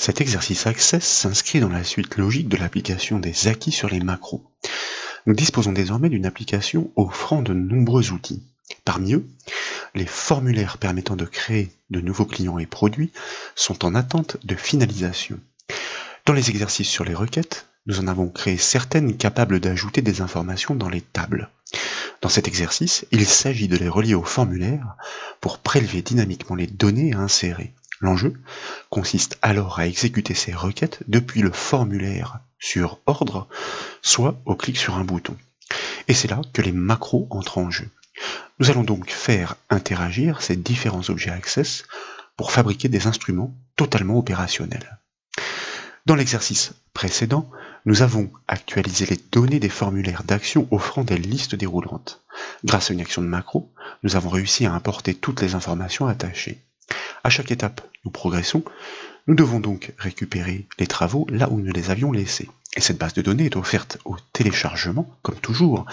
Cet exercice Access s'inscrit dans la suite logique de l'application des acquis sur les macros. Nous disposons désormais d'une application offrant de nombreux outils. Parmi eux, les formulaires permettant de créer de nouveaux clients et produits sont en attente de finalisation. Dans les exercices sur les requêtes, nous en avons créé certaines capables d'ajouter des informations dans les tables. Dans cet exercice, il s'agit de les relier au formulaire pour prélever dynamiquement les données à insérer. L'enjeu consiste alors à exécuter ces requêtes depuis le formulaire sur ordre, soit au clic sur un bouton. Et c'est là que les macros entrent en jeu. Nous allons donc faire interagir ces différents objets Access pour fabriquer des instruments totalement opérationnels. Dans l'exercice précédent, nous avons actualisé les données des formulaires d'action offrant des listes déroulantes. Grâce à une action de macro, nous avons réussi à importer toutes les informations attachées. À chaque étape, nous progressons. Nous devons donc récupérer les travaux là où nous les avions laissés. Et cette base de données est offerte au téléchargement, comme toujours,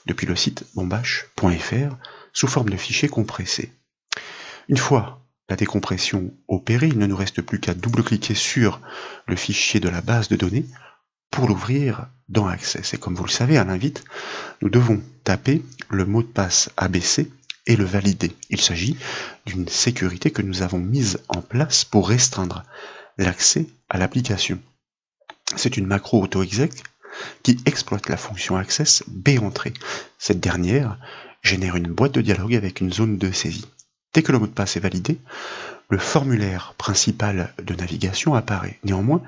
depuis le site bombache.fr sous forme de fichiers compressés. Une fois la décompression opérée, il ne nous reste plus qu'à double-cliquer sur le fichier de la base de données pour l'ouvrir dans Access. Et comme vous le savez, à l'invite, nous devons taper le mot de passe ABC et le valider. Il s'agit d'une sécurité que nous avons mise en place pour restreindre l'accès à l'application. C'est une macro auto-exec qui exploite la fonction Access BEntrée. Cette dernière génère une boîte de dialogue avec une zone de saisie. Dès que le mot de passe est validé, le formulaire principal de navigation apparaît. Néanmoins,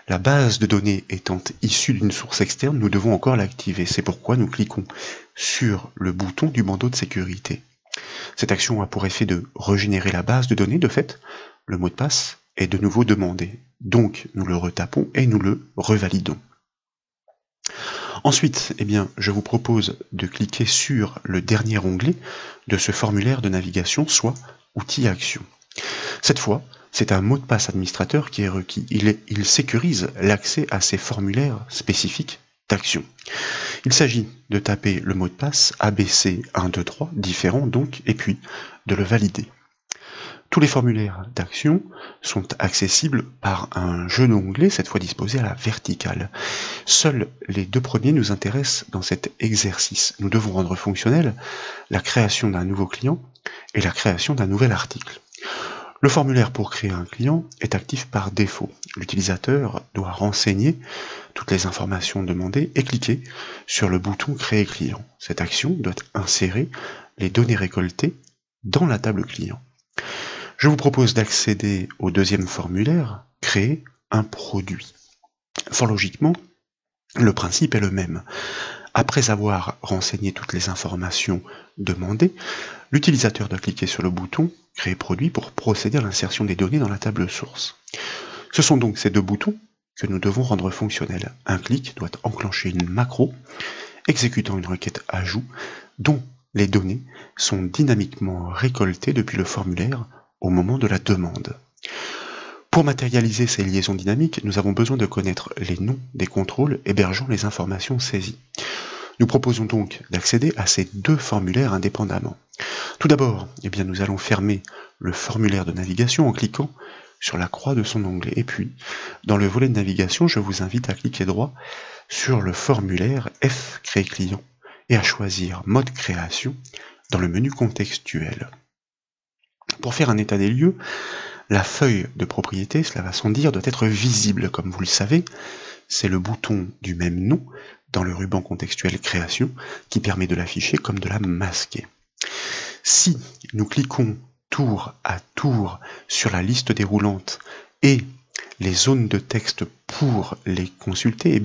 la base de données étant issue d'une source externe, nous devons encore l'activer. C'est pourquoi nous cliquons sur le bouton du bandeau de sécurité. Cette action a pour effet de régénérer la base de données. De fait, le mot de passe est de nouveau demandé. Donc, nous le retapons et nous le revalidons. Ensuite, je vous propose de cliquer sur le dernier onglet de ce formulaire de navigation, soit Outils Action. Cette fois, c'est un mot de passe administrateur qui est requis. Il sécurise l'accès à ces formulaires spécifiques d'action. Il s'agit de taper le mot de passe ABC123, différent donc, et puis de le valider. Tous les formulaires d'action sont accessibles par un jeu d'onglets, cette fois disposé à la verticale. Seuls les deux premiers nous intéressent dans cet exercice. Nous devons rendre fonctionnel la création d'un nouveau client et la création d'un nouvel article. Le formulaire pour créer un client est actif par défaut. L'utilisateur doit renseigner toutes les informations demandées et cliquer sur le bouton Créer client. Cette action doit insérer les données récoltées dans la table client. Je vous propose d'accéder au deuxième formulaire, Créer un produit. Fort logiquement, le principe est le même. Après avoir renseigné toutes les informations demandées, l'utilisateur doit cliquer sur le bouton Créer produit pour procéder à l'insertion des données dans la table source. Ce sont donc ces deux boutons que nous devons rendre fonctionnels. Un clic doit enclencher une macro exécutant une requête ajout dont les données sont dynamiquement récoltées depuis le formulaire au moment de la demande. Pour matérialiser ces liaisons dynamiques, nous avons besoin de connaître les noms des contrôles hébergeant les informations saisies. Nous proposons donc d'accéder à ces deux formulaires indépendamment. Tout d'abord, nous allons fermer le formulaire de navigation en cliquant sur la croix de son onglet. Et puis, dans le volet de navigation, je vous invite à cliquer droit sur le formulaire F Créer client et à choisir Mode création dans le menu contextuel. Pour faire un état des lieux, la feuille de propriété, cela va sans dire, doit être visible. Comme vous le savez, c'est le bouton du même nom dans le ruban contextuel création qui permet de l'afficher comme de la masquer. Si nous cliquons tour à tour sur la liste déroulante et les zones de texte pour les consulter,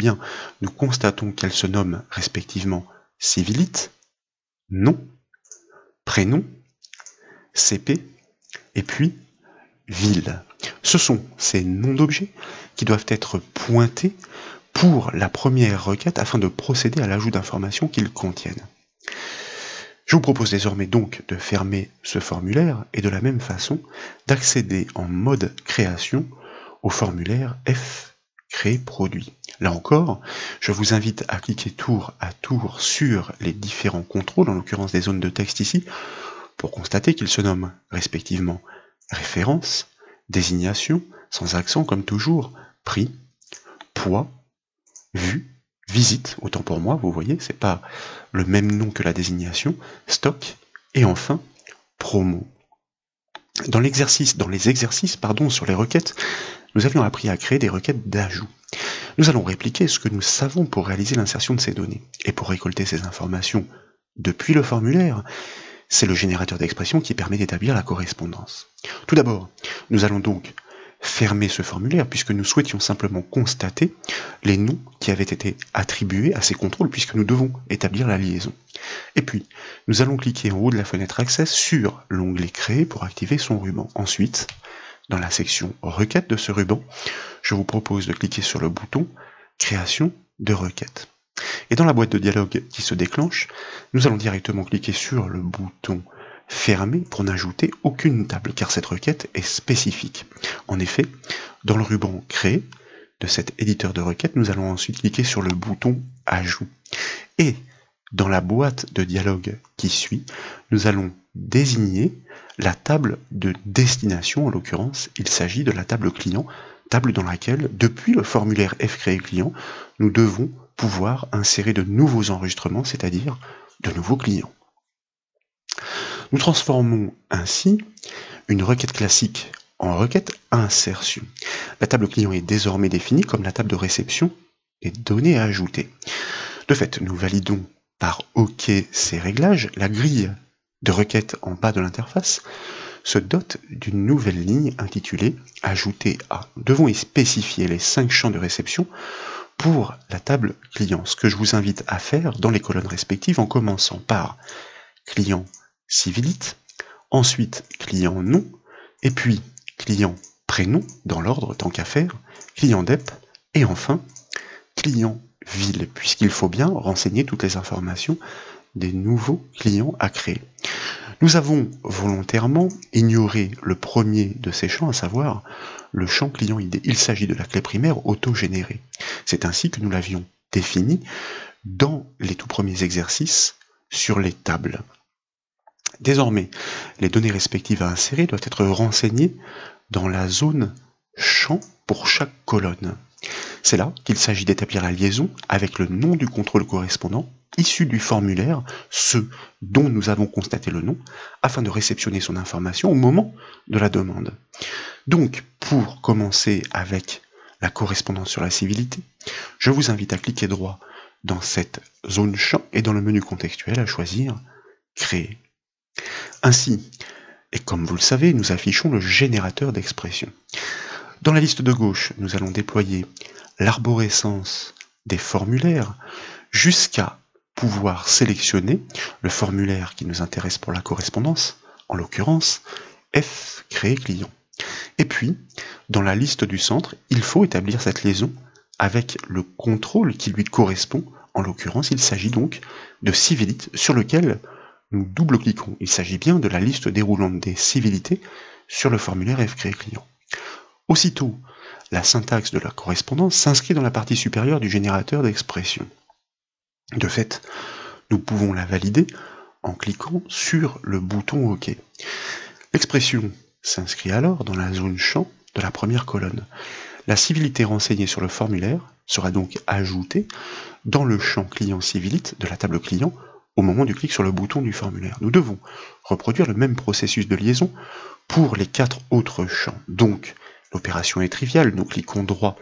nous constatons qu'elles se nomment respectivement civilite, nom, prénom, CP et puis ville. Ce sont ces noms d'objets qui doivent être pointés pour la première requête afin de procéder à l'ajout d'informations qu'ils contiennent. Je vous propose désormais donc de fermer ce formulaire et de la même façon d'accéder en mode création au formulaire F Créer produit. Là encore, je vous invite à cliquer tour à tour sur les différents contrôles, en l'occurrence des zones de texte ici, pour constater qu'ils se nomment respectivement référence, désignation, sans accent comme toujours, prix, poids, vue, visite, autant pour moi, vous voyez, c'est pas le même nom que la désignation, stock, et enfin, promo. Dans les exercices, sur les requêtes, nous avions appris à créer des requêtes d'ajout. Nous allons répliquer ce que nous savons pour réaliser l'insertion de ces données. Et pour récolter ces informations depuis le formulaire, c'est le générateur d'expression qui permet d'établir la correspondance. Tout d'abord, nous allons donc fermer ce formulaire puisque nous souhaitions simplement constater les noms qui avaient été attribués à ces contrôles puisque nous devons établir la liaison. Et puis, nous allons cliquer en haut de la fenêtre Access sur l'onglet Créer pour activer son ruban. Ensuite, dans la section Requête de ce ruban, je vous propose de cliquer sur le bouton Création de requête. Et dans la boîte de dialogue qui se déclenche, nous allons directement cliquer sur le bouton Fermer pour n'ajouter aucune table, car cette requête est spécifique. En effet, dans le ruban Créer de cet éditeur de requête, nous allons ensuite cliquer sur le bouton Ajout. Et dans la boîte de dialogue qui suit, nous allons désigner la table de destination. En l'occurrence, il s'agit de la table client, table dans laquelle, depuis le formulaire fCréer client, nous devons pouvoir insérer de nouveaux enregistrements, c'est-à-dire de nouveaux clients. Nous transformons ainsi une requête classique en requête insertion. La table client est désormais définie comme la table de réception des données à ajouter. De fait, nous validons par OK ces réglages. La grille de requête en bas de l'interface se dote d'une nouvelle ligne intitulée « Ajouter à ». Nous devons y spécifier les 5 champs de réception pour la table client, ce que je vous invite à faire dans les colonnes respectives en commençant par client civilite, ensuite client nom, et puis client prénom, dans l'ordre tant qu'à faire, client dep, et enfin client ville, puisqu'il faut bien renseigner toutes les informations des nouveaux clients à créer. Nous avons volontairement ignoré le premier de ces champs, à savoir le champ client ID. Il s'agit de la clé primaire auto-générée. C'est ainsi que nous l'avions défini dans les tout premiers exercices sur les tables. Désormais, les données respectives à insérer doivent être renseignées dans la zone champ pour chaque colonne. C'est là qu'il s'agit d'établir la liaison avec le nom du contrôle correspondant issu du formulaire, ce dont nous avons constaté le nom, afin de réceptionner son information au moment de la demande. Donc, pour commencer avec la correspondance sur la civilité, je vous invite à cliquer droit dans cette zone champ et dans le menu contextuel à choisir « Créer ». Ainsi, et comme vous le savez, nous affichons le générateur d'expression. Dans la liste de gauche, nous allons déployer l'arborescence des formulaires jusqu'à pouvoir sélectionner le formulaire qui nous intéresse pour la correspondance, en l'occurrence fCréer client. Et puis, dans la liste du centre, il faut établir cette liaison avec le contrôle qui lui correspond. En l'occurrence, il s'agit donc de civilite sur lequel nous double-cliquons. Il s'agit bien de la liste déroulante des civilités sur le formulaire fCréer client. Aussitôt, la syntaxe de la correspondance s'inscrit dans la partie supérieure du générateur d'expression. De fait, nous pouvons la valider en cliquant sur le bouton OK. L'expression s'inscrit alors dans la zone champ de la première colonne. La civilité renseignée sur le formulaire sera donc ajoutée dans le champ client civilite de la table client au moment du clic sur le bouton du formulaire. Nous devons reproduire le même processus de liaison pour les 4 autres champs. Donc, l'opération est triviale, nous cliquons droit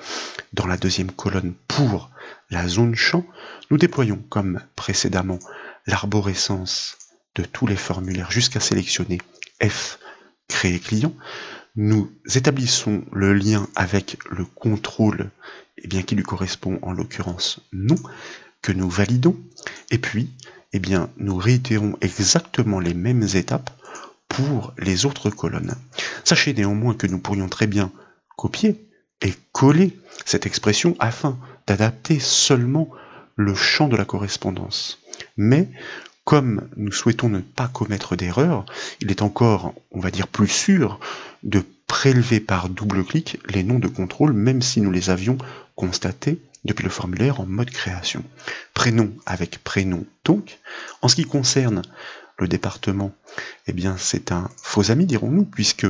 dans la deuxième colonne pour la zone champ, nous déployons comme précédemment l'arborescence de tous les formulaires jusqu'à sélectionner fCréer client, nous établissons le lien avec le contrôle qui lui correspond en l'occurrence nom, que nous validons, et puis nous réitérons exactement les mêmes étapes pour les autres colonnes. Sachez néanmoins que nous pourrions très bien copier et coller cette expression afin d'adapter seulement le champ de la correspondance. Mais comme nous souhaitons ne pas commettre d'erreur, il est encore, on va dire, plus sûr de prélever par double clic les noms de contrôle, même si nous les avions constatés depuis le formulaire en mode création. Prénom avec prénom donc. En ce qui concerne le département, c'est un faux ami, dirons-nous, puisque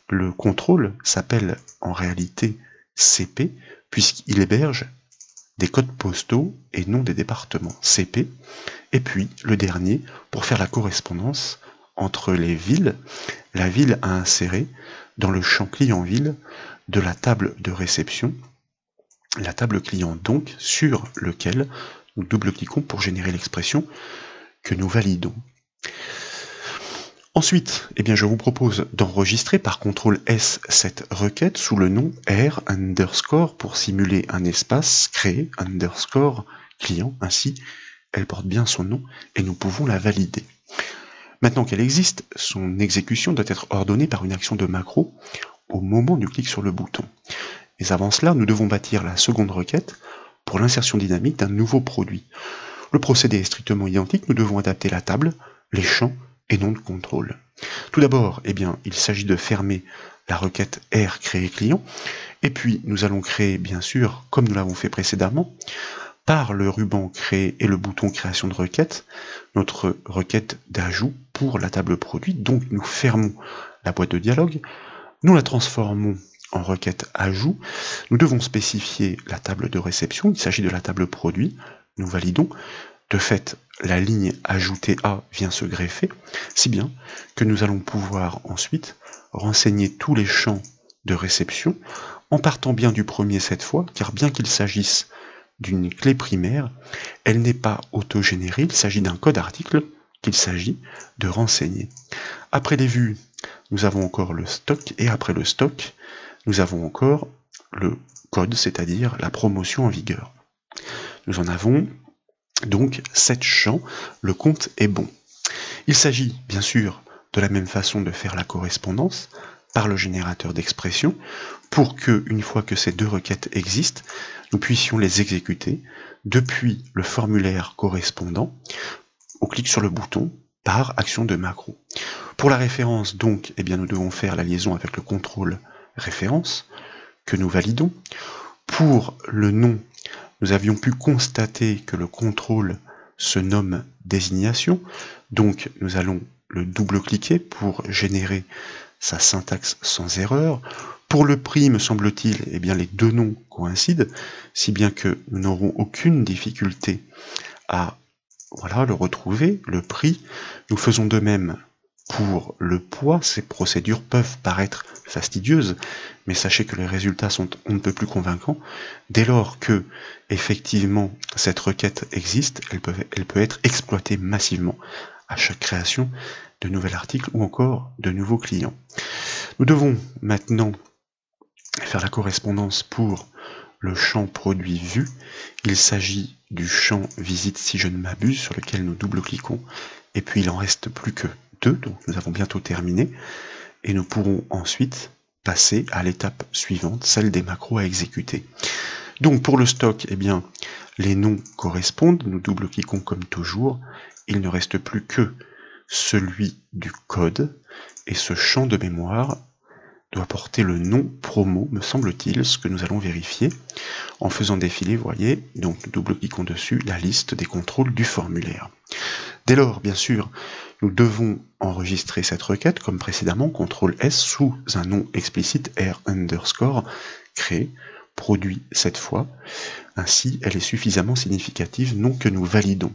le contrôle s'appelle en réalité CP, puisqu'il héberge des codes postaux et non des départements, CP. Et puis le dernier, pour faire la correspondance entre les villes, la ville à insérer dans le champ client-ville de la table de réception, la table client donc, sur lequel nous double-cliquons pour générer l'expression que nous validons. Ensuite, je vous propose d'enregistrer par CTRL S cette requête sous le nom R underscore pour simuler un espace créé underscore client. Ainsi, elle porte bien son nom et nous pouvons la valider. Maintenant qu'elle existe, son exécution doit être ordonnée par une action de macro au moment du clic sur le bouton. Mais avant cela, nous devons bâtir la seconde requête pour l'insertion dynamique d'un nouveau produit. Le procédé est strictement identique, nous devons adapter la table, les champs et non de contrôle. Tout d'abord, il s'agit de fermer la requête R créer client, et puis nous allons créer, bien sûr, comme nous l'avons fait précédemment, par le ruban créer et le bouton création de requête, notre requête d'ajout pour la table produit. Donc nous fermons la boîte de dialogue, nous la transformons en requête ajout, nous devons spécifier la table de réception, il s'agit de la table produit, nous validons. De fait, la ligne ajoutée A vient se greffer, si bien que nous allons pouvoir ensuite renseigner tous les champs de réception, en partant bien du premier cette fois, car bien qu'il s'agisse d'une clé primaire, elle n'est pas autogénérée, il s'agit d'un code article qu'il s'agit de renseigner. Après les vues, nous avons encore le stock, et après le stock, nous avons encore le code, c'est-à-dire la promotion en vigueur. Nous en avons donc 7 champs, le compte est bon. Il s'agit bien sûr de la même façon de faire la correspondance par le générateur d'expression pour que, une fois que ces deux requêtes existent, nous puissions les exécuter depuis le formulaire correspondant au clic sur le bouton par action de macro. Pour la référence donc, nous devons faire la liaison avec le contrôle référence que nous validons. Pour le nom, nous avions pu constater que le contrôle se nomme désignation, donc nous allons le double-cliquer pour générer sa syntaxe sans erreur. Pour le prix, me semble-t-il, les deux noms coïncident, si bien que nous n'aurons aucune difficulté à le retrouver, le prix. Nous faisons de même pour le poids. Ces procédures peuvent paraître fastidieuses, mais sachez que les résultats sont on ne peut plus convaincants. Dès lors que, effectivement, cette requête existe, elle peut être exploitée massivement à chaque création de nouvel article ou encore de nouveaux clients. Nous devons maintenant faire la correspondance pour le champ produit vu. Il s'agit du champ visite si je ne m'abuse, sur lequel nous double-cliquons, et puis il en reste plus que 2, donc nous avons bientôt terminé, et nous pourrons ensuite passer à l'étape suivante, celle des macros à exécuter. Donc pour le stock, les noms correspondent, nous double-cliquons comme toujours, il ne reste plus que celui du code, et ce champ de mémoire doit porter le nom promo, me semble-t-il, ce que nous allons vérifier en faisant défiler, vous voyez, donc nous double-cliquons dessus, la liste des contrôles du formulaire. Dès lors, bien sûr, nous devons enregistrer cette requête, comme précédemment, CTRL S sous un nom explicite R underscore, créé, produit cette fois. Ainsi, elle est suffisamment significative, non que nous validons.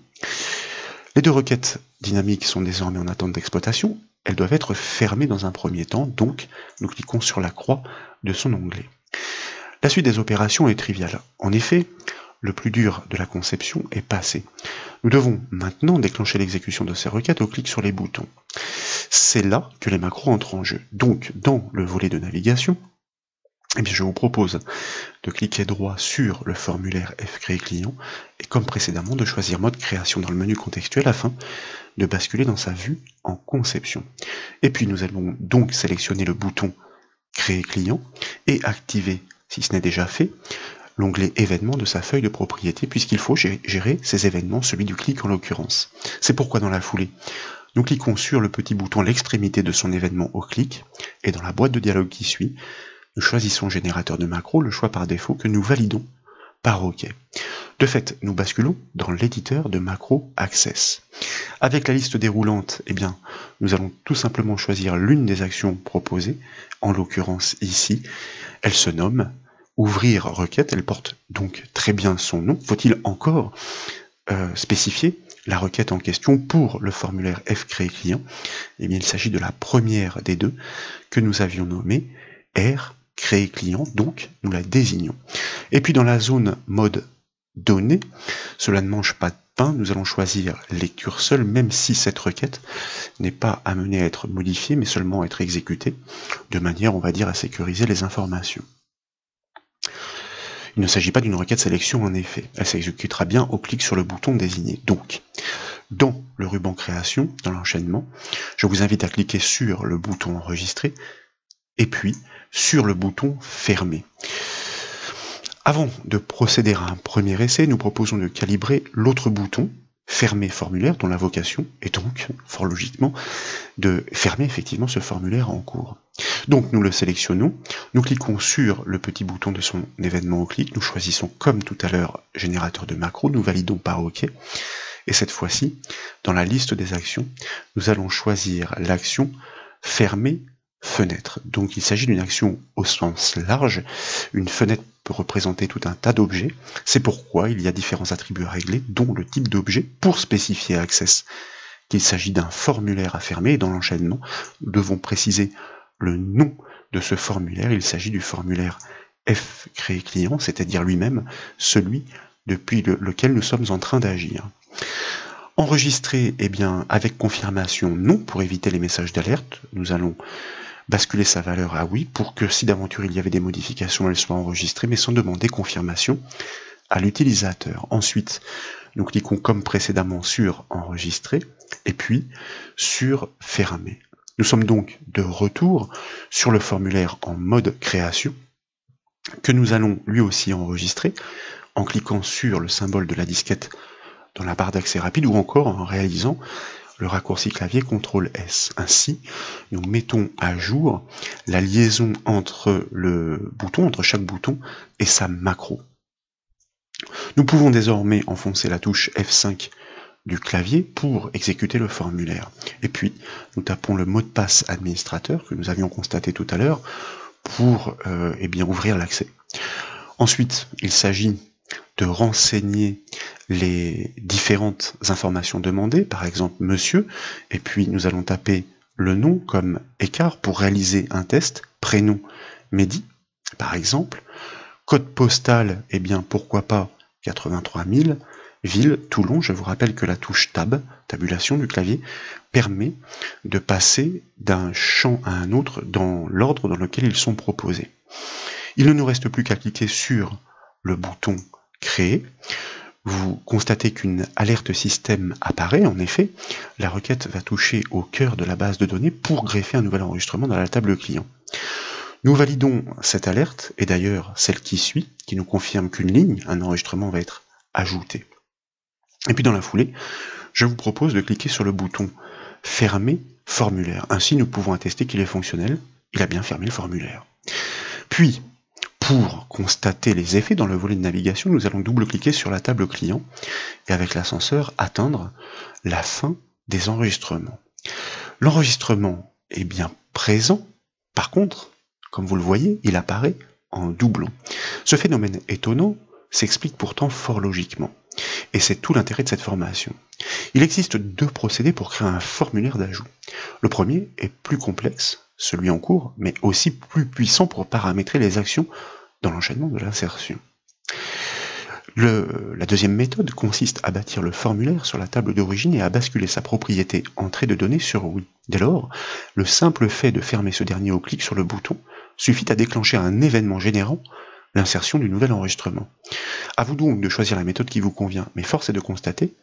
Les deux requêtes dynamiques sont désormais en attente d'exploitation. Elles doivent être fermées dans un premier temps, donc nous cliquons sur la croix de son onglet. La suite des opérations est triviale. En effet, le plus dur de la conception est passé. Nous devons maintenant déclencher l'exécution de ces requêtes au clic sur les boutons. C'est là que les macros entrent en jeu. Donc, dans le volet de navigation, je vous propose de cliquer droit sur le formulaire fCréer client et comme précédemment de choisir mode création dans le menu contextuel afin de basculer dans sa vue en conception. Et puis nous allons donc sélectionner le bouton créer client et activer, si ce n'est déjà fait, l'onglet événements de sa feuille de propriété puisqu'il faut gérer ces événements, celui du clic en l'occurrence. C'est pourquoi dans la foulée, nous cliquons sur le petit bouton à l'extrémité de son événement au clic et dans la boîte de dialogue qui suit, nous choisissons générateur de macro, le choix par défaut que nous validons par OK. De fait, nous basculons dans l'éditeur de macro Access. Avec la liste déroulante, eh bien, nous allons tout simplement choisir l'une des actions proposées, en l'occurrence ici, elle se nomme ouvrir requête, elle porte donc très bien son nom. Faut-il encore spécifier la requête en question pour le formulaire F créé client? Eh bien, il s'agit de la première des deux que nous avions nommée R créé client, donc nous la désignons. Et puis dans la zone mode données, cela ne mange pas de pain, nous allons choisir lecture seule, même si cette requête n'est pas amenée à être modifiée, mais seulement à être exécutée, de manière, on va dire, à sécuriser les informations. Il ne s'agit pas d'une requête sélection en effet, elle s'exécutera bien au clic sur le bouton désigné. Donc, dans le ruban création, dans l'enchaînement, je vous invite à cliquer sur le bouton enregistrer, et puis sur le bouton fermer. Avant de procéder à un premier essai, nous proposons de calibrer l'autre bouton, fermer formulaire, dont la vocation est donc, fort logiquement, de fermer effectivement ce formulaire en cours. Donc nous le sélectionnons, nous cliquons sur le petit bouton de son événement au clic, nous choisissons comme tout à l'heure générateur de macro, nous validons par OK, et cette fois-ci, dans la liste des actions, nous allons choisir l'action fermer fenêtre. Donc il s'agit d'une action au sens large. Une fenêtre peut représenter tout un tas d'objets. C'est pourquoi il y a différents attributs à régler, dont le type d'objet pour spécifier Access qu'il s'agit d'un formulaire à fermer. Et dans l'enchaînement, nous devons préciser le nom de ce formulaire. Il s'agit du formulaire F créé client, c'est-à-dire lui-même celui depuis lequel nous sommes en train d'agir. Enregistrer, eh bien, avec confirmation non pour éviter les messages d'alerte. Nous allons basculer sa valeur à oui pour que si d'aventure il y avait des modifications, elles soient enregistrées, mais sans demander confirmation à l'utilisateur. Ensuite, nous cliquons comme précédemment sur enregistrer et puis sur fermer. Nous sommes donc de retour sur le formulaire en mode création que nous allons lui aussi enregistrer en cliquant sur le symbole de la disquette dans la barre d'accès rapide ou encore en réalisant le raccourci clavier CTRL-S. Ainsi, nous mettons à jour la liaison entre le bouton, entre chaque bouton et sa macro. Nous pouvons désormais enfoncer la touche F5 du clavier pour exécuter le formulaire. Et puis, nous tapons le mot de passe administrateur que nous avions constaté tout à l'heure pour eh bien, ouvrir l'accès. Ensuite, il s'agit de renseigner les différentes informations demandées, par exemple monsieur, et puis nous allons taper le nom comme écart pour réaliser un test, prénom Mehdi, par exemple, code postal, eh bien pourquoi pas 83 000, ville Toulon. Je vous rappelle que la touche tab, tabulation du clavier, permet de passer d'un champ à un autre dans l'ordre dans lequel ils sont proposés. Il ne nous reste plus qu'à cliquer sur le bouton créer. Vous constatez qu'une alerte système apparaît. En effet, la requête va toucher au cœur de la base de données pour greffer un nouvel enregistrement dans la table client. Nous validons cette alerte, et d'ailleurs celle qui suit, qui nous confirme qu'une ligne, un enregistrement va être ajouté. Et puis dans la foulée, je vous propose de cliquer sur le bouton fermer formulaire. Ainsi nous pouvons attester qu'il est fonctionnel, il a bien fermé le formulaire. Puis, pour constater les effets dans le volet de navigation, nous allons double-cliquer sur la table client et avec l'ascenseur atteindre la fin des enregistrements. L'enregistrement est bien présent, par contre, comme vous le voyez, il apparaît en doublon. Ce phénomène étonnant s'explique pourtant fort logiquement, et c'est tout l'intérêt de cette formation. Il existe deux procédés pour créer un formulaire d'ajout. Le premier est plus complexe, celui en cours, mais aussi plus puissant pour paramétrer les actions dans l'enchaînement de l'insertion. La deuxième méthode consiste à bâtir le formulaire sur la table d'origine et à basculer sa propriété entrée de données sur oui. Dès lors, le simple fait de fermer ce dernier au clic sur le bouton suffit à déclencher un événement générant l'insertion du nouvel enregistrement. À vous donc de choisir la méthode qui vous convient, mais force est de constater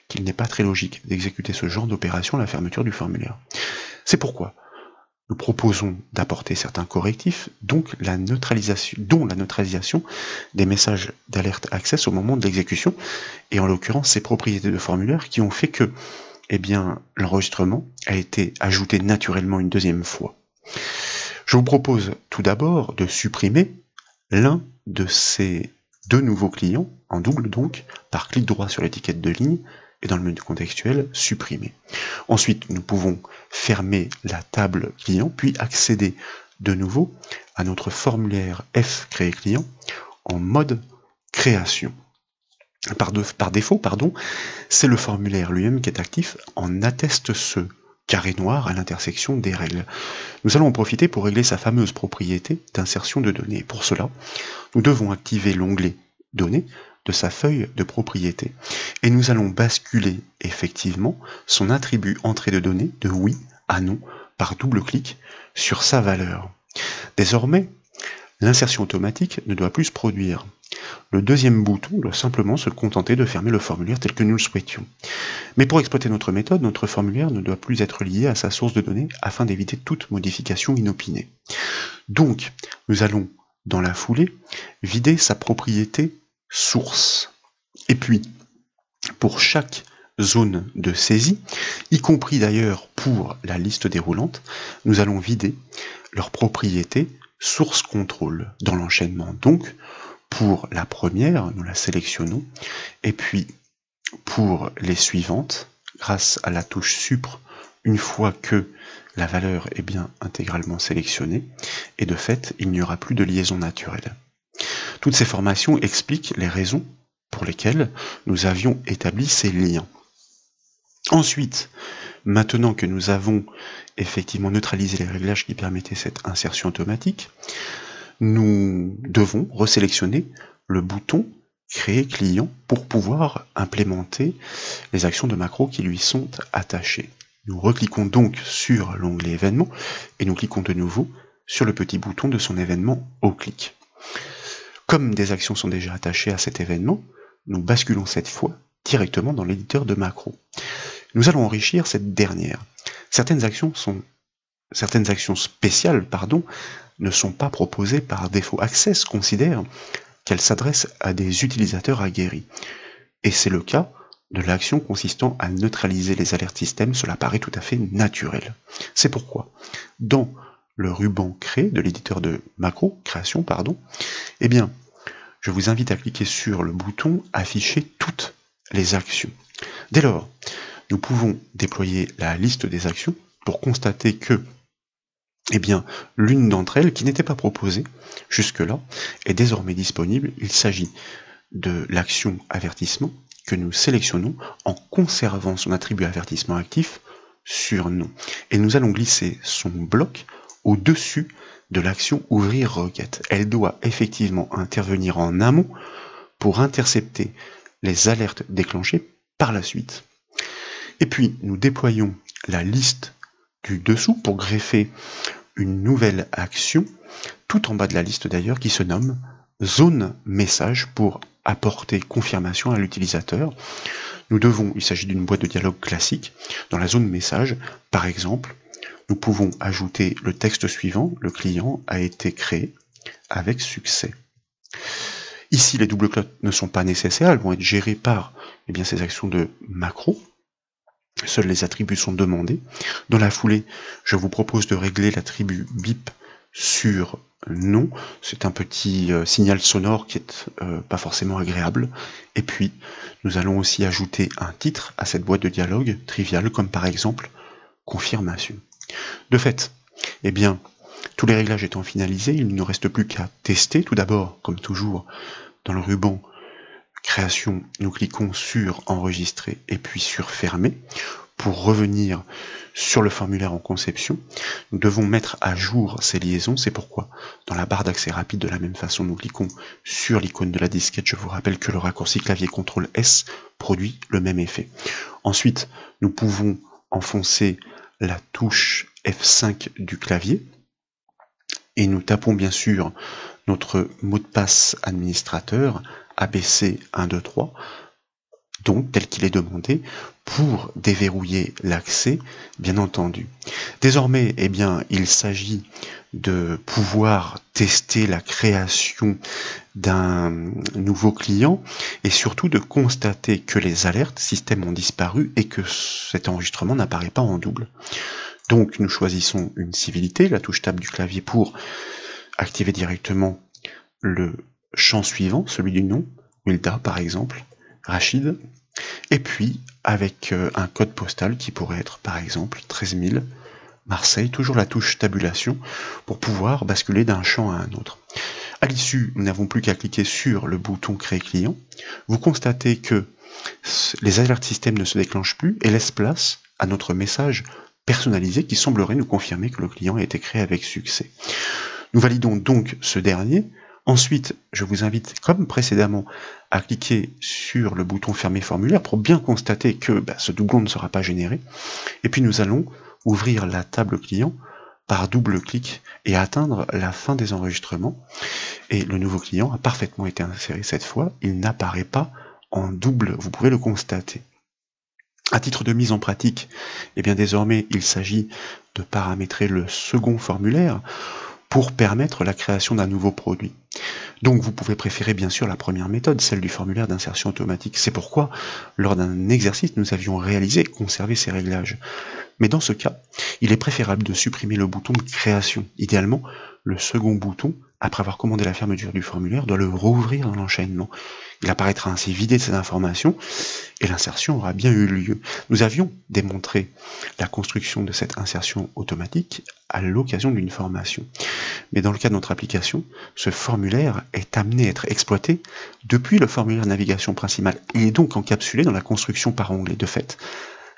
qu'il n'est pas très logique d'exécuter ce genre d'opération à la fermeture du formulaire. C'est pourquoi nous proposons d'apporter certains correctifs, dont la neutralisation des messages d'alerte access au moment de l'exécution, et en l'occurrence ces propriétés de formulaire qui ont fait que eh bien, l'enregistrement a été ajouté naturellement une deuxième fois. Je vous propose tout d'abord de supprimer l'un de ces deux nouveaux clients, en double donc, par clic droit sur l'étiquette de ligne, et dans le menu contextuel, supprimer. Ensuite, nous pouvons fermer la table client, puis accéder de nouveau à notre formulaire F créer client en mode création. Par défaut, c'est le formulaire lui-même qui est actif, en atteste ce carré noir à l'intersection des règles. Nous allons en profiter pour régler sa fameuse propriété d'insertion de données. Pour cela, nous devons activer l'onglet Données de sa feuille de propriété. Et nous allons basculer effectivement son attribut entrée de données de oui à non par double clic sur sa valeur. Désormais, l'insertion automatique ne doit plus se produire. Le deuxième bouton doit simplement se contenter de fermer le formulaire tel que nous le souhaitions. Mais pour exploiter notre méthode, notre formulaire ne doit plus être lié à sa source de données afin d'éviter toute modification inopinée. Donc, nous allons, dans la foulée, vider sa propriété source. Et puis, pour chaque zone de saisie, y compris d'ailleurs pour la liste déroulante, nous allons vider leur propriété source contrôle dans l'enchaînement. Donc, pour la première, nous la sélectionnons, et puis pour les suivantes, grâce à la touche Supr, une fois que la valeur est bien intégralement sélectionnée, et de fait, il n'y aura plus de liaison naturelle. Toutes ces formations expliquent les raisons pour lesquelles nous avions établi ces liens. Ensuite, maintenant que nous avons effectivement neutralisé les réglages qui permettaient cette insertion automatique, nous devons resélectionner le bouton Créer client pour pouvoir implémenter les actions de macro qui lui sont attachées. Nous recliquons donc sur l'onglet événement et nous cliquons de nouveau sur le petit bouton de son événement au clic. Comme des actions sont déjà attachées à cet événement, nous basculons cette fois directement dans l'éditeur de macro. Nous allons enrichir cette dernière. Certaines actions spéciales, ne sont pas proposées par défaut. Access considère qu'elles s'adressent à des utilisateurs aguerris. Et c'est le cas de l'action consistant à neutraliser les alertes système, cela paraît tout à fait naturel. C'est pourquoi, dans le ruban Créer de l'éditeur de macro, création, eh bien, je vous invite à cliquer sur le bouton Afficher toutes les actions. Dès lors, nous pouvons déployer la liste des actions pour constater que eh bien, l'une d'entre elles, qui n'était pas proposée jusque-là, est désormais disponible. Il s'agit de l'action avertissement que nous sélectionnons en conservant son attribut avertissement actif sur non. Et nous allons glisser son bloc au-dessus de l'action ouvrir requête. Elle doit effectivement intervenir en amont pour intercepter les alertes déclenchées par la suite. Et puis, nous déployons la liste du dessous pour greffer une nouvelle action, tout en bas de la liste d'ailleurs, qui se nomme zone message pour apporter confirmation à l'utilisateur. Il s'agit d'une boîte de dialogue classique. Dans la zone message, par exemple, nous pouvons ajouter le texte suivant: le client a été créé avec succès. Ici, les double clottes ne sont pas nécessaires, elles vont être gérées par ces actions de macro. Seuls les attributs sont demandés. Dans la foulée, je vous propose de régler l'attribut bip sur non. C'est un petit signal sonore qui est pas forcément agréable. Et puis, nous allons aussi ajouter un titre à cette boîte de dialogue trivial, comme par exemple confirmation. De fait, tous les réglages étant finalisés, il ne nous reste plus qu'à tester. Tout d'abord, comme toujours, dans le ruban Création, nous cliquons sur Enregistrer et puis sur Fermer. Pour revenir sur le formulaire en conception, nous devons mettre à jour ces liaisons. C'est pourquoi, dans la barre d'accès rapide, de la même façon, nous cliquons sur l'icône de la disquette. Je vous rappelle que le raccourci clavier CTRL S produit le même effet. Ensuite, nous pouvons enfoncer la touche F5 du clavier et nous tapons bien sûr notre mot de passe administrateur ABC123, donc tel qu'il est demandé, pour déverrouiller l'accès, bien entendu. Désormais, il s'agit de pouvoir tester la création d'un nouveau client et surtout de constater que les alertes système ont disparu et que cet enregistrement n'apparaît pas en double. Donc nous choisissons une civilité, la touche tab du clavier, pour activer directement le champ suivant, celui du nom, Wilda par exemple, Rachid, et puis avec un code postal qui pourrait être par exemple 13 000, Marseille, toujours la touche tabulation pour pouvoir basculer d'un champ à un autre. À l'issue, nous n'avons plus qu'à cliquer sur le bouton Créer client. Vous constatez que les alertes système ne se déclenchent plus et laissent place à notre message personnalisé qui semblerait nous confirmer que le client a été créé avec succès. Nous validons donc ce dernier. Ensuite, je vous invite, comme précédemment, à cliquer sur le bouton Fermer formulaire pour bien constater que ce doublon ne sera pas généré. Et puis nous allons ouvrir la table client par double clic et atteindre la fin des enregistrements. Et le nouveau client a parfaitement été inséré cette fois. Il n'apparaît pas en double, vous pouvez le constater. À titre de mise en pratique, désormais, il s'agit de paramétrer le second formulaire pour permettre la création d'un nouveau produit. Donc vous pouvez préférer bien sûr la première méthode, celle du formulaire d'insertion automatique. C'est pourquoi, lors d'un exercice, nous avions réalisé et conservé ces réglages. Mais dans ce cas, il est préférable de supprimer le bouton de création. Idéalement, le second bouton, après avoir commandé la fermeture du formulaire, doit le rouvrir dans l'enchaînement. Il apparaîtra ainsi vidé de ces informations et l'insertion aura bien eu lieu. Nous avions démontré la construction de cette insertion automatique à l'occasion d'une formation. Mais dans le cas de notre application, ce formulaire est amené à être exploité depuis le formulaire navigation principal. Il est donc encapsulé dans la construction par onglet. De fait,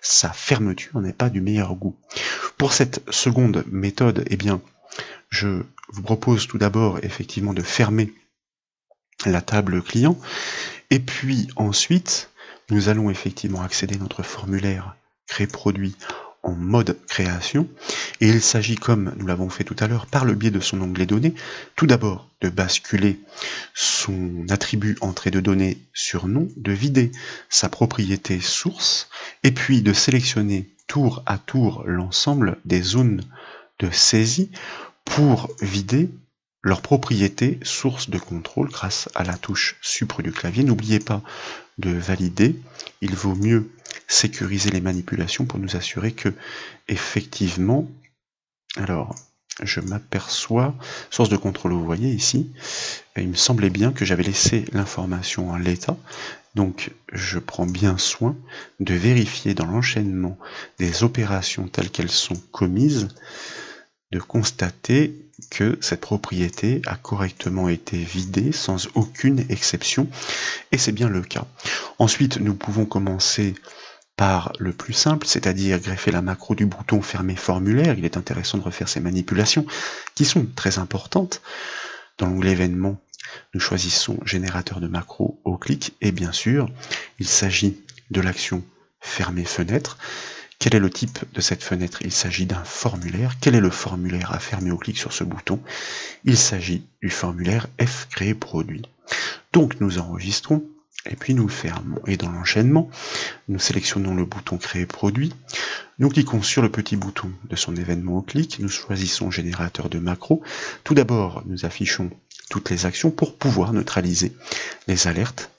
sa fermeture n'est pas du meilleur goût. Pour cette seconde méthode, je vous propose tout d'abord effectivement de fermer la table client, et puis ensuite, nous allons effectivement accéder à notre formulaire créer produit en mode création, et il s'agit, comme nous l'avons fait tout à l'heure, par le biais de son onglet données, tout d'abord de basculer son attribut entrée de données sur nom, de vider sa propriété source, et puis de sélectionner tour à tour l'ensemble des zones de saisie pour vider leur propriété source de contrôle grâce à la touche Supre du clavier. N'oubliez pas de valider, il vaut mieux sécuriser les manipulations pour nous assurer que, effectivement, alors je m'aperçois, source de contrôle, vous voyez ici, il me semblait bien que j'avais laissé l'information en l'état, donc je prends bien soin de vérifier dans l'enchaînement des opérations telles qu'elles sont commises, de constater que cette propriété a correctement été vidée sans aucune exception, et c'est bien le cas. Ensuite, nous pouvons commencer par le plus simple, c'est-à-dire greffer la macro du bouton fermer formulaire. Il est intéressant de refaire ces manipulations qui sont très importantes. Dans l'onglet événements, nous choisissons générateur de macro au clic, et bien sûr, il s'agit de l'action fermer fenêtre. Quel est le type de cette fenêtre? Il s'agit d'un formulaire. Quel est le formulaire à fermer au clic sur ce bouton? Il s'agit du formulaire F créer produit. Donc nous enregistrons et puis nous fermons. Et dans l'enchaînement, nous sélectionnons le bouton créer produit. Nous cliquons sur le petit bouton de son événement au clic. Nous choisissons générateur de macro. Tout d'abord, nous affichons toutes les actions pour pouvoir neutraliser les alertes.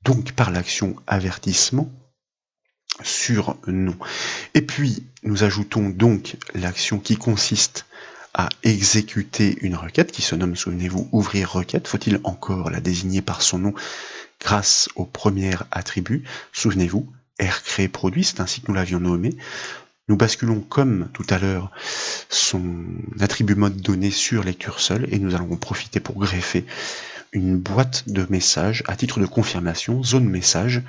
Donc par l'action avertissement sur nom. Et puis, nous ajoutons donc l'action qui consiste à exécuter une requête qui se nomme, souvenez-vous, ouvrir requête. Faut-il encore la désigner par son nom grâce au premier attribut? Souvenez-vous, R créer produit, c'est ainsi que nous l'avions nommé. Nous basculons comme tout à l'heure son attribut mode données sur lecture seule et nous allons en profiter pour greffer une boîte de messages à titre de confirmation, zone message.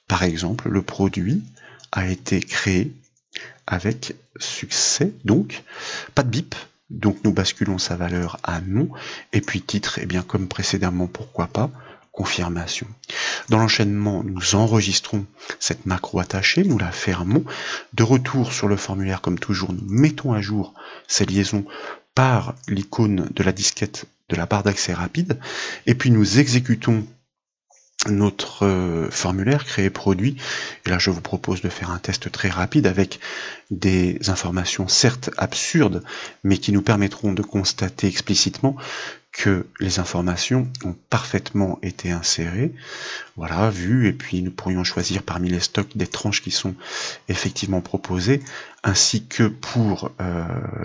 Par exemple, le produit a été créé avec succès, donc pas de bip, donc nous basculons sa valeur à non, et puis titre, comme précédemment, pourquoi pas, confirmation. Dans l'enchaînement, nous enregistrons cette macro attachée, nous la fermons. De retour sur le formulaire, comme toujours, nous mettons à jour ces liaisons par l'icône de la disquette de la barre d'accès rapide, et puis nous exécutons notre formulaire créer produit, et là je vous propose de faire un test très rapide avec des informations certes absurdes, mais qui nous permettront de constater explicitement que les informations ont parfaitement été insérées, voilà, vues, et puis nous pourrions choisir parmi les stocks des tranches qui sont effectivement proposées, ainsi que pour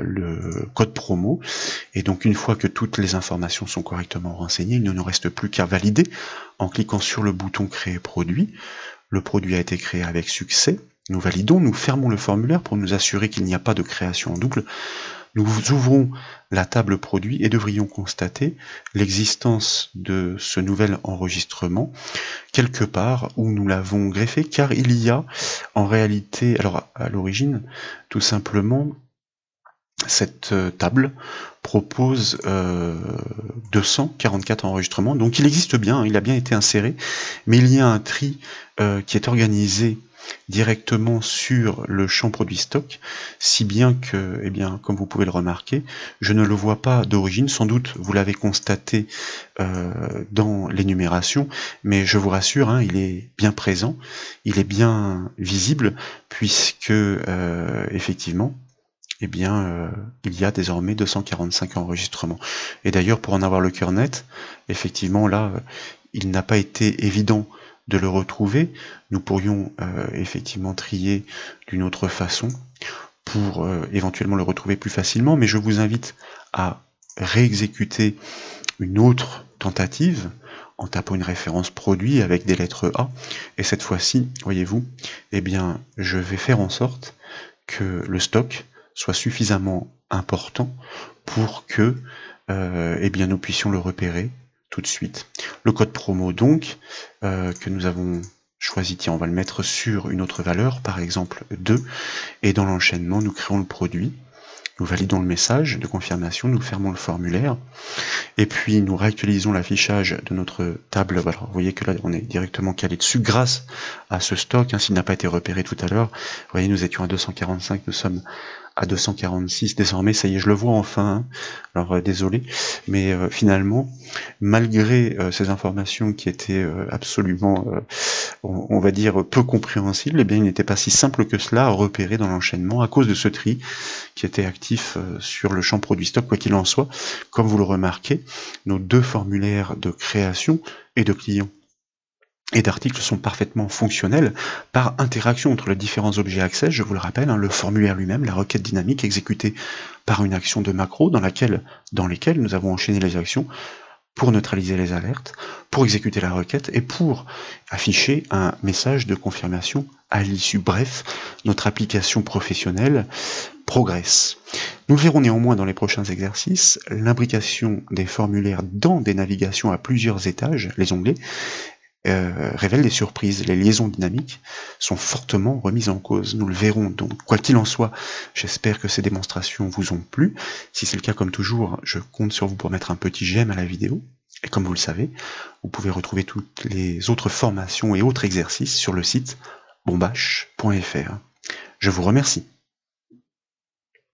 le code promo. Et donc une fois que toutes les informations sont correctement renseignées, il ne nous reste plus qu'à valider en cliquant sur le bouton créer produit. Le produit a été créé avec succès. Nous validons, nous fermons le formulaire pour nous assurer qu'il n'y a pas de création en double. Nous ouvrons la table produit et devrions constater l'existence de ce nouvel enregistrement quelque part où nous l'avons greffé, car il y a en réalité, alors à l'origine, tout simplement, cette table propose 244 enregistrements, donc il existe bien, il a bien été inséré, mais il y a un tri qui est organisé directement sur le champ produit stock, si bien que, eh bien, comme vous pouvez le remarquer, je ne le vois pas d'origine, sans doute vous l'avez constaté dans l'énumération, mais je vous rassure, hein, il est bien présent, il est bien visible, puisque effectivement, eh bien, il y a désormais 245 enregistrements. Et d'ailleurs, pour en avoir le cœur net, effectivement, là, il n'a pas été évident de le retrouver. Nous pourrions effectivement trier d'une autre façon pour éventuellement le retrouver plus facilement, mais je vous invite à réexécuter une autre tentative en tapant une référence produit avec des lettres A, et cette fois-ci, voyez-vous, eh bien, je vais faire en sorte que le stock soit suffisamment important pour que eh bien, nous puissions le repérer tout de suite. Le code promo donc, que nous avons choisi, tiens, on va le mettre sur une autre valeur, par exemple 2, et dans l'enchaînement, nous créons le produit, nous validons le message de confirmation, nous fermons le formulaire, et puis nous réactualisons l'affichage de notre table. Voilà, vous voyez que là, on est directement calé dessus grâce à ce stock, hein, s'il n'a pas été repéré tout à l'heure. Vous voyez, nous étions à 245, nous sommes à 246 désormais, ça y est, je le vois enfin, hein. Alors désolé, mais finalement, malgré ces informations qui étaient absolument, on va dire, peu compréhensibles, eh bien il n'était pas si simple que cela à repérer dans l'enchaînement à cause de ce tri qui était actif sur le champ produit stock. Quoi qu'il en soit, comme vous le remarquez, nos deux formulaires de création et de client et d'articles sont parfaitement fonctionnels par interaction entre les différents objets Access. Je vous le rappelle, hein, le formulaire lui-même, la requête dynamique exécutée par une action de macro dans lesquelles nous avons enchaîné les actions pour neutraliser les alertes, pour exécuter la requête et pour afficher un message de confirmation à l'issue. Bref, notre application professionnelle progresse. Nous le verrons néanmoins dans les prochains exercices, l'imbrication des formulaires dans des navigations à plusieurs étages, les onglets, révèle des surprises. Les liaisons dynamiques sont fortement remises en cause. Nous le verrons. Donc, quoi qu'il en soit, j'espère que ces démonstrations vous ont plu. Si c'est le cas, comme toujours, je compte sur vous pour mettre un petit j'aime à la vidéo. Et comme vous le savez, vous pouvez retrouver toutes les autres formations et autres exercices sur le site bombache.fr. Je vous remercie.